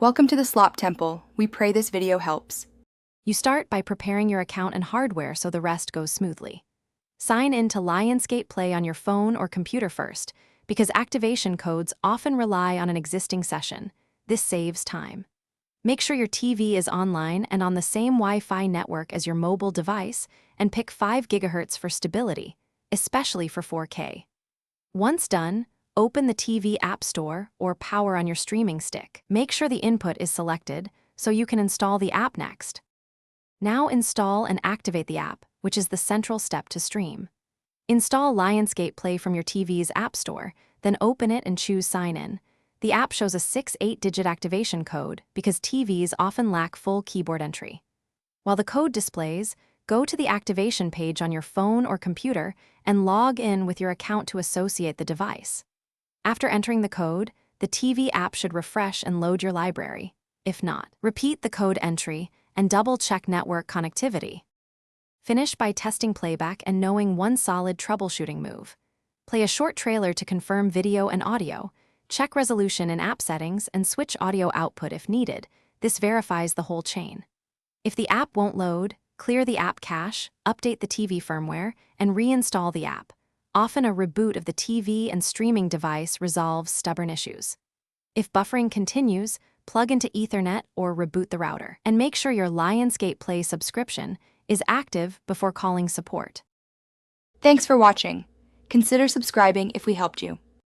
Welcome to the Slop Temple. We pray this video helps. You start by preparing your account and hardware so the rest goes smoothly. Sign in to Lionsgate Play on your phone or computer first, because activation codes often rely on an existing session. This saves time. Make sure your TV is online and on the same Wi-Fi network as your mobile device, and pick 5 GHz for stability, especially for 4K. Once done, open the TV App Store or power on your streaming stick. Make sure the input is selected so you can install the app next. Now install and activate the app, which is the central step to stream. Install Lionsgate Play from your TV's App Store, then open it and choose Sign In. The app shows a 6-8-digit activation code because TVs often lack full keyboard entry. While the code displays, go to the activation page on your phone or computer and log in with your account to associate the device. After entering the code, the TV app should refresh and load your library. If not, repeat the code entry and double-check network connectivity. Finish by testing playback and knowing one solid troubleshooting move. Play a short trailer to confirm video and audio, check resolution in app settings, and switch audio output if needed. This verifies the whole chain. If the app won't load, clear the app cache, update the TV firmware, and reinstall the app. Often a reboot of the TV and streaming device resolves stubborn issues. If buffering continues, plug into Ethernet or reboot the router. And make sure your Lionsgate Play subscription is active before calling support. Thanks for watching. Consider subscribing if we helped you.